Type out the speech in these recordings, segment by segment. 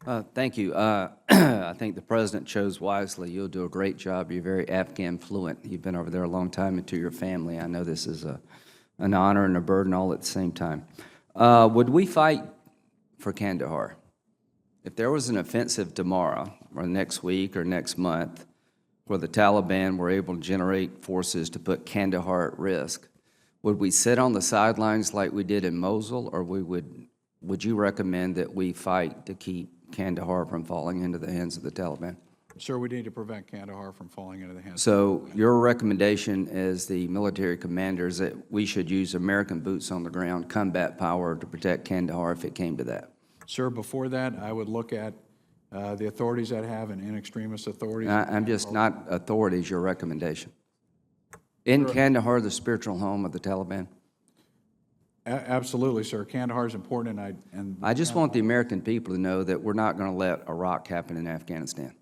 Thank you. I think the President chose wisely. You'll do a great job. You're very Afghan fluent. You've been over there a long time, and to your family, I know this is an honor and a burden all at the same time. Would we fight for Kandahar? If there was an offensive tomorrow, or next week, or next month, where the Taliban were able to generate forces to put Kandahar at risk, would we sit on the sidelines like we did in Mosul, or would you recommend that we fight to keep Kandahar from falling into the hands of the Taliban? Sir, we need to prevent Kandahar from falling into the hands. So your recommendation as the military commander is that we should use American boots on the ground, combat power to protect Kandahar if it came to that? Sir, before that, I would look at the authorities that have and in extremis authorities. I'm just not authorities, your recommendation. In Kandahar, the spiritual home of the Taliban? Absolutely, sir. Kandahar is important, I just want the American people to know that we're not going to let Iraq happen in Afghanistan.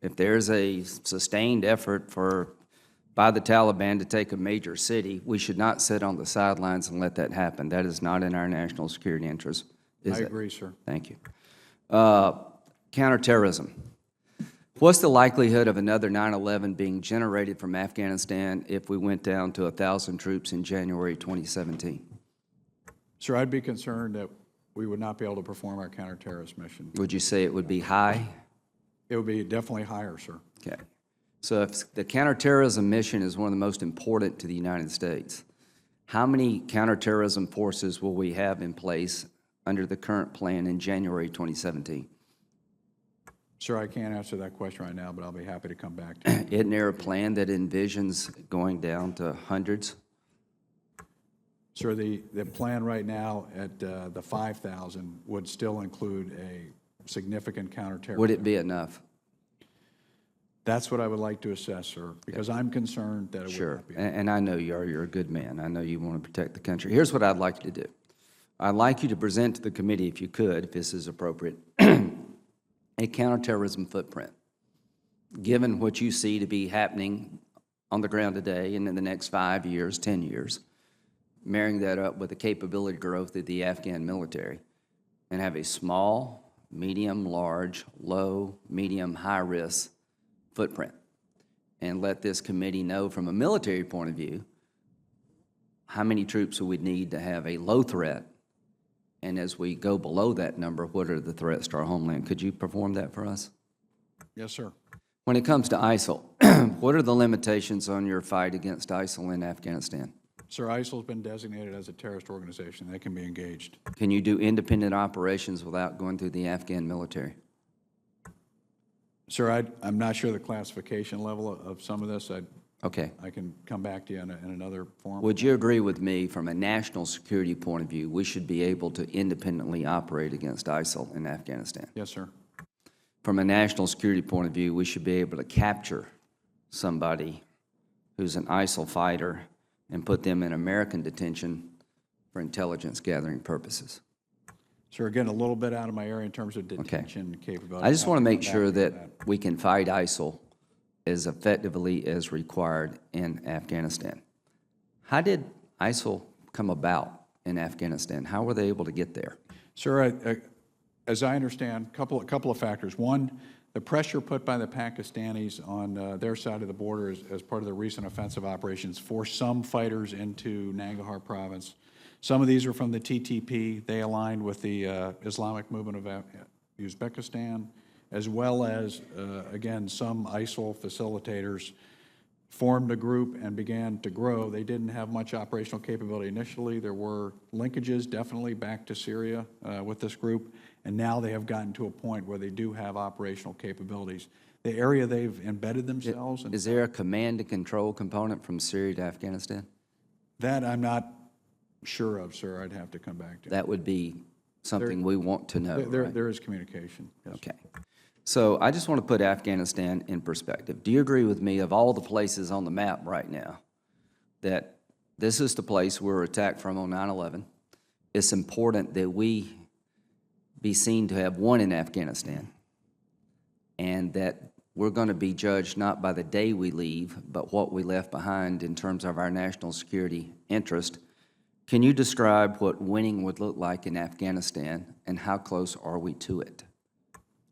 If there's a sustained effort by the Taliban to take a major city, we should not sit on the sidelines and let that happen. That is not in our national security interest, is it? I agree, sir. Thank you. Counterterrorism. What's the likelihood of another 9/11 being generated from Afghanistan if we went down to 1,000 troops in January 2017? Sir, I'd be concerned that we would not be able to perform our counterterrorist mission. Would you say it would be high? It would be definitely higher, sir. Okay. So if the counterterrorism mission is one of the most important to the United States, how many counterterrorism forces will we have in place under the current plan in January 2017? Sir, I can't answer that question right now, but I'll be happy to come back to you. Isn't there a plan that envisions going down to hundreds? Sir, the plan right now at the 5,000 would still include a significant counterterrorism. Would it be enough? That's what I would like to assess, sir, because I'm concerned that it would Sure, not be. and I know you are. You're a good man. I know you want to protect the country. Here's what I'd like you to do. I'd like you to present to the committee, if you could, if this is appropriate, a counterterrorism footprint, given what you see to be happening on the ground today and in the next 5 years, 10 years, marrying that up with the capability growth of the Afghan military, and have a small, medium, large, low, medium, high risk footprint. And let this committee know from a military point of view how many troops we would need to have a low threat. And as we go below that number, what are the threats to our homeland? Could you perform that for us? Yes, sir. When it comes to ISIL, what are the limitations on your fight against ISIL in Afghanistan? Sir, ISIL has been designated as a terrorist organization. They can be engaged. Can you do independent operations without going through the Afghan military? Sir, I'm not sure the classification level of some of this. Okay. I can come back to you in another forum. Would you agree with me, from a national security point of view, we should be able to independently operate against ISIL in Afghanistan? Yes, sir. From a national security point of view, we should be able to capture somebody who's an ISIL fighter and put them in American detention for intelligence gathering purposes. Sir, again, a little bit out of my area in terms of detention capability. I just want to make sure that we can fight ISIL as effectively as required in Afghanistan. How did ISIL come about in Afghanistan? How were they able to get there? Sir, as I understand, a couple of factors. One, the pressure put by the Pakistanis on their side of the border as part of the recent offensive operations forced some fighters into Nangarhar province. Some of these are from the TTP. They aligned with the Islamic movement of Uzbekistan, as well as, again, some ISIL facilitators formed a group and began to grow. They didn't have much operational capability initially. There were linkages definitely back to Syria with this group, and now they have gotten to a point where they do have operational capabilities. The area they've embedded themselves in. Is there a command and control component from Syria to Afghanistan? That I'm not sure of, sir. I'd have to come back to. That would be something we want to know. Right? There is communication. Yes. Okay. So I just want to put Afghanistan in perspective. Do you agree with me, of all the places on the map right now, that this is the place we were attacked from on 9/11? It's important that we be seen to have won in Afghanistan, and that we're going to be judged not by the day we leave, but what we left behind in terms of our national security interest. Can you describe what winning would look like in Afghanistan, and how close are we to it?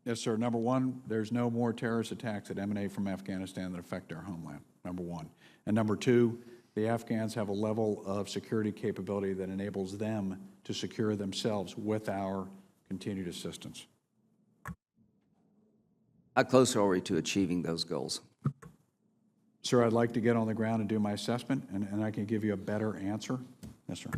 Yes, sir. Number one, there's no more terrorist attacks that emanate from Afghanistan that affect our homeland, number one. And number two, the Afghans have a level of security capability that enables them to secure themselves with our continued assistance. How close are we to achieving those goals? Sir, I'd like to get on the ground and do my assessment, and I can give you a better answer. Yes, sir.